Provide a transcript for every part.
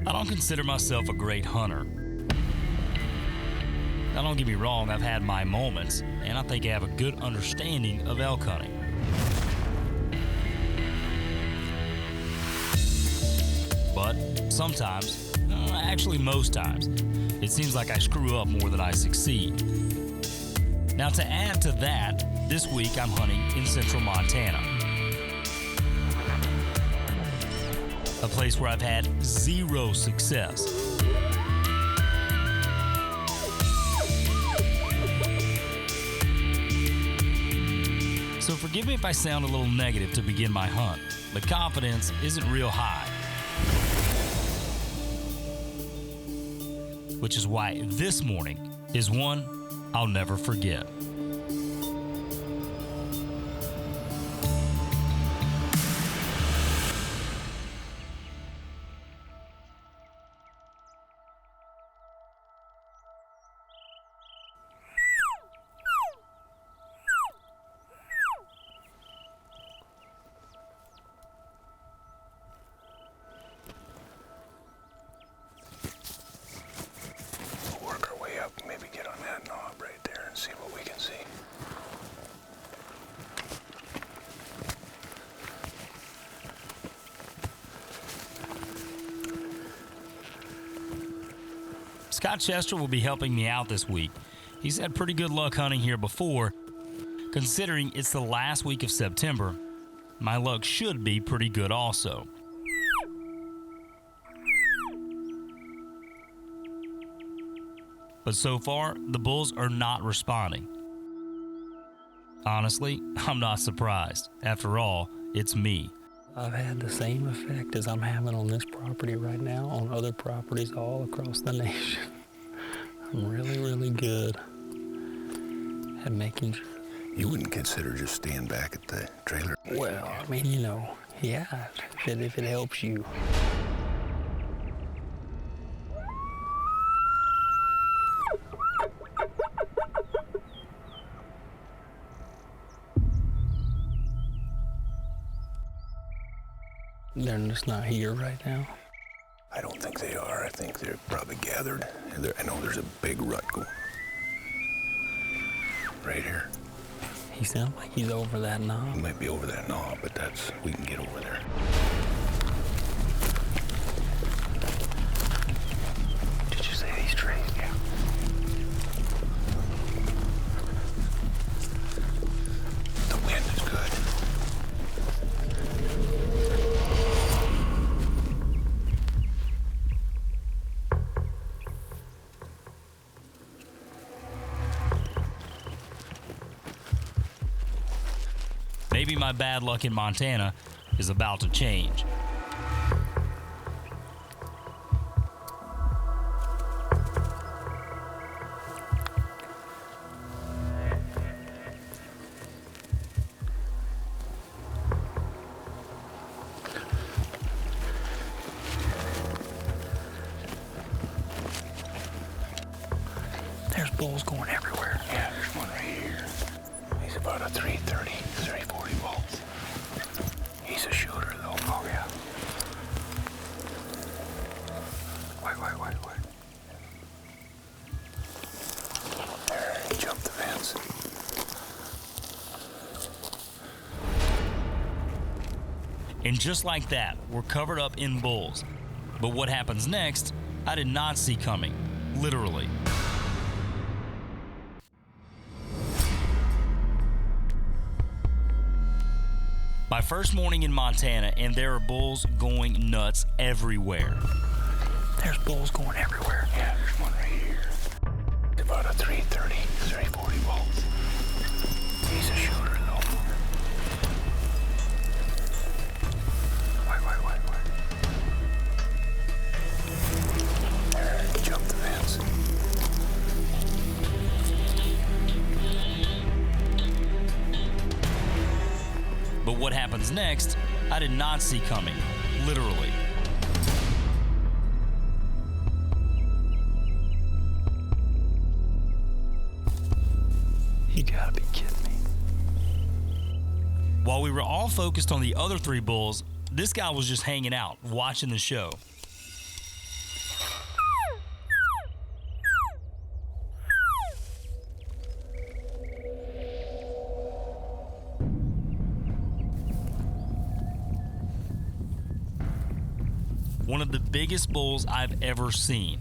I don't consider myself a great hunter. Now, don't get me wrong, I've had my moments, and I think I have a good understanding of elk hunting. But sometimes, actually most times, it seems like I screw up more than I succeed. Now, to add to that, this week I'm hunting in central Montana, a place where I've had zero success. So forgive me if I sound a little negative to begin my hunt. The confidence isn't real high. Which is why this morning is one I'll never forget. Maybe get on that knob right there and see what we can see. Scott Chester will be helping me out this week. He's had pretty good luck hunting here before. Considering it's the last week of September, my luck should be pretty good also. But so far, the bulls are not responding. Honestly, I'm not surprised. After all, it's me. I've had the same effect as I'm having on this property right now, on other properties all across the nation. I'm really, really good at making sure. You wouldn't consider just staying back at the trailer? Well, I mean, yeah, if it helps you. They're just not here right now. I don't think they are. I think they're probably gathered. I know there's a big rut going right here. He sounds like he's over that knob. He might be over that knob, but we can get over there. Did you say these trees? Yeah. The wind is good. Maybe my bad luck in Montana is about to change. There's bulls going everywhere. Yeah, there's one right here. He's about a 330, 340 bull. He's a shooter, though. Oh, yeah. Wait. There, he jumped the fence. And just like that, we're covered up in bulls. But what happens next, I did not see coming, literally. My first morning in Montana, and there are bulls going nuts everywhere. There's bulls going everywhere. Yeah, there's one right here. It's about a 330, 340 bull. He's a shooter, though. Wait. There, he jumped the fence. But what happens next, I did not see coming, literally. You gotta be kidding me. While we were all focused on the other three bulls, this guy was just hanging out, watching the show. one of the biggest bulls I've ever seen.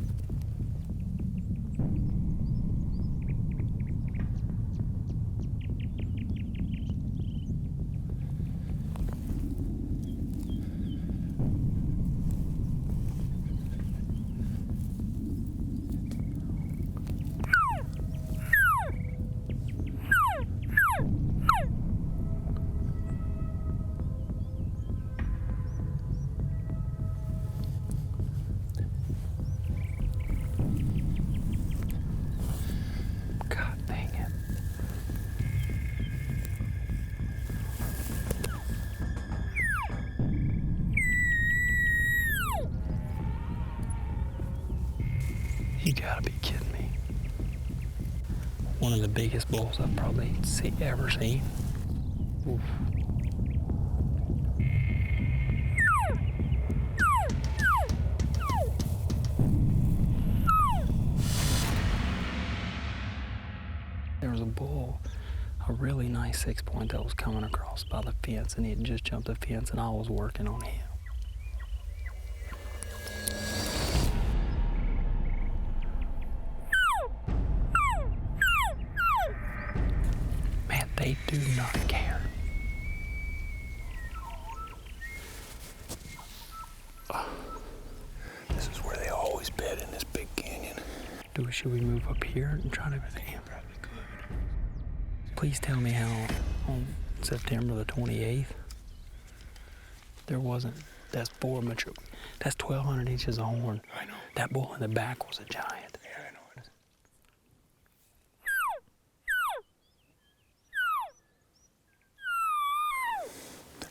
You gotta be kidding me. One of the biggest bulls I've probably ever seen. Oof. There was a bull, a really nice 6-point that was coming across by the fence, and he had just jumped the fence, and I was working on him. They do not care. This is where they always bed in this big canyon. Should we move up here and try to? Probably could. Please tell me how on September the 28th there wasn't. That's 4 mature. That's 1,200 inches of horn. I know. That bull in the back was a giant. Yeah, I know it.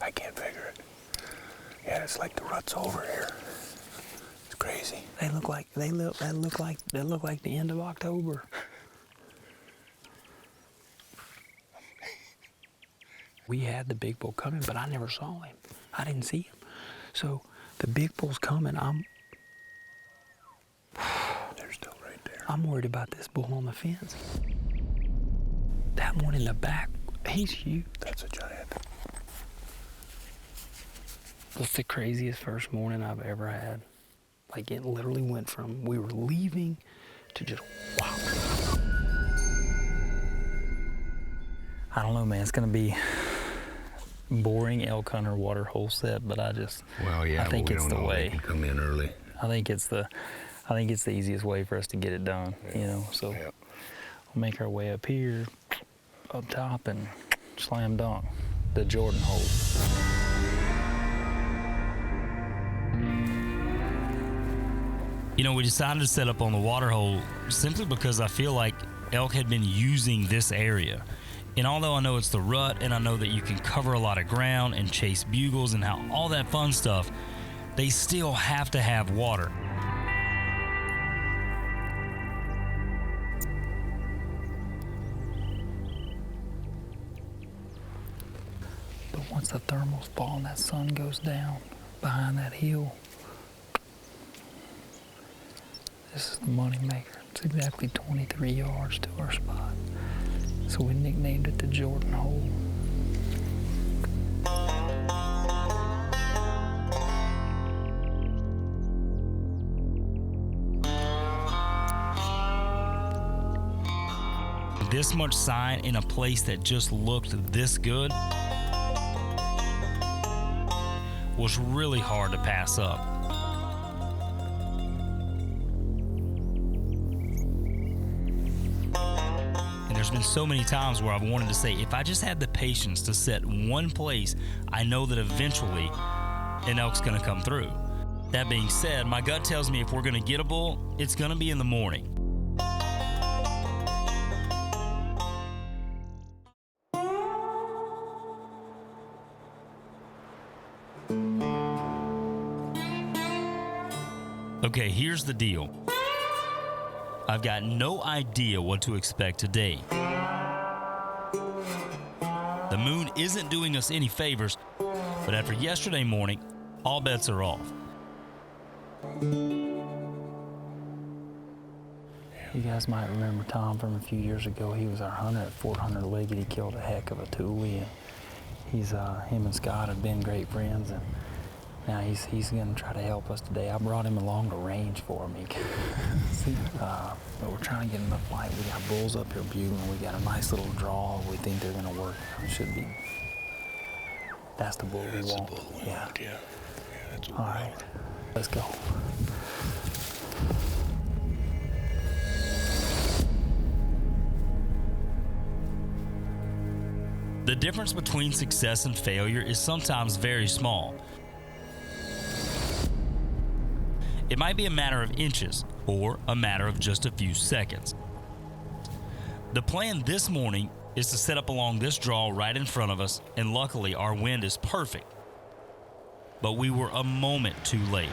I can't figure it. Yeah, it's like the rut's over here. It's crazy. They look like the end of October. We had the big bull coming, but I never saw him. I didn't see him. So the big bull's coming. They're still right there. I'm worried about this bull on the fence. That one in the back, he's huge. That's a giant. That's the craziest first morning I've ever had. Like, it literally went from we were leaving to just wow. I don't know, man. It's gonna be boring elk hunter waterhole set, but I think it's the way. Come in early. I think it's the easiest way for us to get it done. You know, so we'll make our way up here, up top, and slam dunk the Jordan hole. You know, we decided to set up on the Waterhole simply because I feel like elk had been using this area. And although I know it's the rut and I know that you can cover a lot of ground and chase bugles and how all that fun stuff, they still have to have water. But once the thermals fall and that sun goes down behind that hill, this is the money maker. It's exactly 23 yards to our spot. So we nicknamed it the Jordan Hole. This much sign in a place that just looked this good was really hard to pass up. There's been so many times where I've wanted to say, if I just had the patience to set one place, I know that eventually an elk's gonna come through. That being said, my gut tells me if we're gonna get a bull, it's gonna be in the morning. Okay, here's the deal. I've got no idea what to expect today. The moon isn't doing us any favors, but after yesterday morning, all bets are off. You guys might remember Tom from a few years ago. He was our hunter at Fort Hunter Liggett. He killed a heck of a tule. And him and Scott have been great friends. And Now he's gonna try to help us today. I brought him along to range for me. But we're trying to get enough light. We got bulls up here bugling. We got a nice little draw. We think they're gonna work. It should be. That's the bull we want. Yeah. That's what All right. Let's go. The difference between success and failure is sometimes very small. It might be a matter of inches or a matter of just a few seconds. The plan this morning is to set up along this draw right in front of us, and luckily our wind is perfect. But we were a moment too late.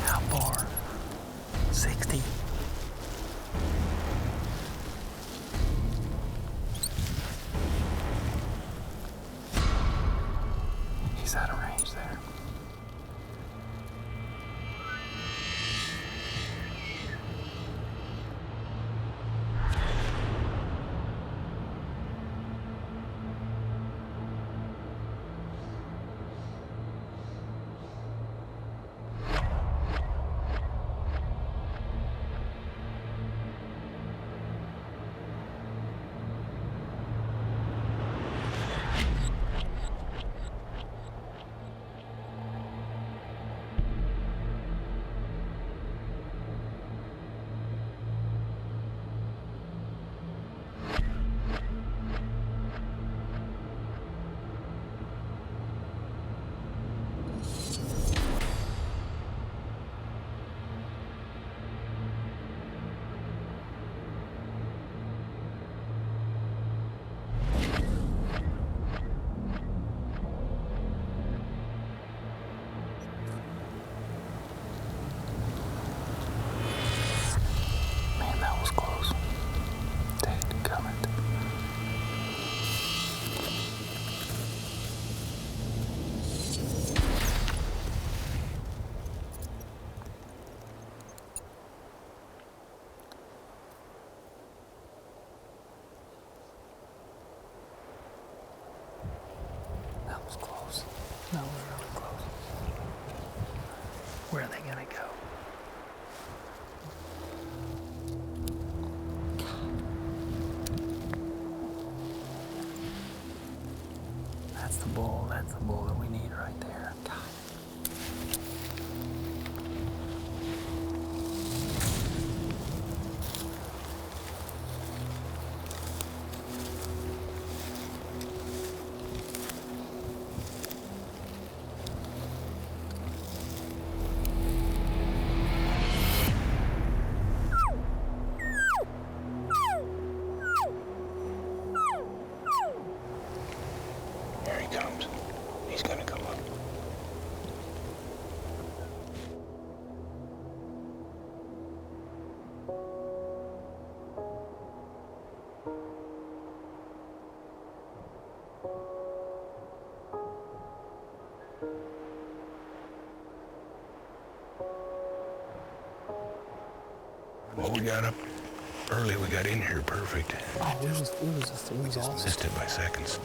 How far? 60. He's out of range there. That was close. That was really close. Where are they gonna go? That's the bull. That's the bull that we need right there. God. Here he comes. He's gonna come up. Well, we got up early. We got in here perfect. Oh, it was awesome. Missed it by seconds.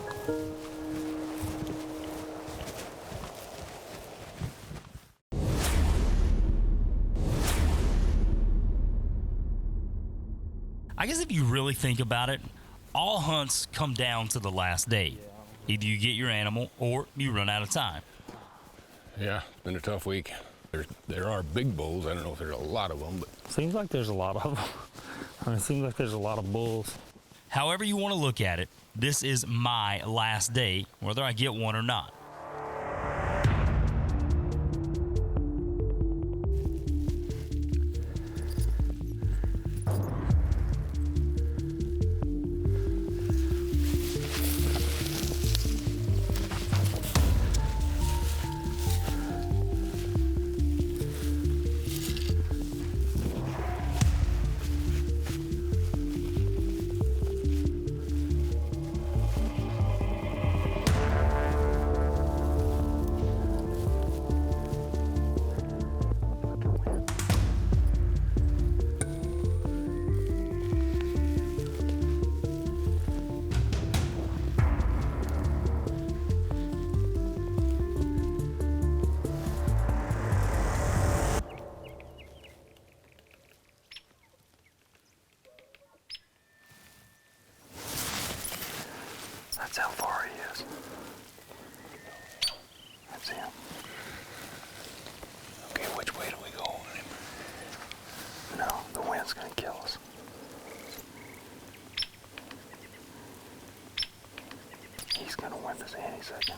I guess if you really think about it, all hunts come down to the last day. Either you get your animal or you run out of time. Yeah, it's been a tough week. There are big bulls. I don't know if there's a lot of them, but Seems like there's a lot of them. I mean, it seems like there's a lot of bulls. However you want to look at it, this is my last day, whether I get one or not. That's how far he is. That's him. okay, which way do we go on him? No, the wind's gonna kill us. He's gonna wind us any second.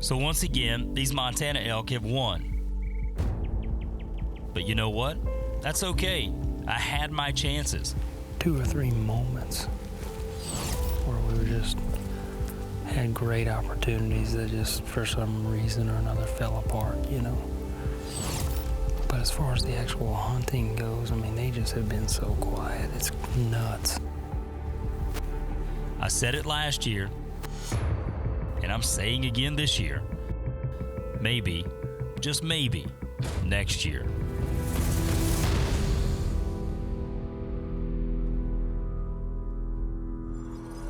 So once again, these Montana elk have won. But you know what? That's okay. I had my chances. 2 or 3 moments where we were just had great opportunities that just for some reason or another fell apart, you know. But as far as the actual hunting goes, I mean, they just have been so quiet. It's nuts. I said it last year, and I'm saying again this year. Maybe, just maybe, next year.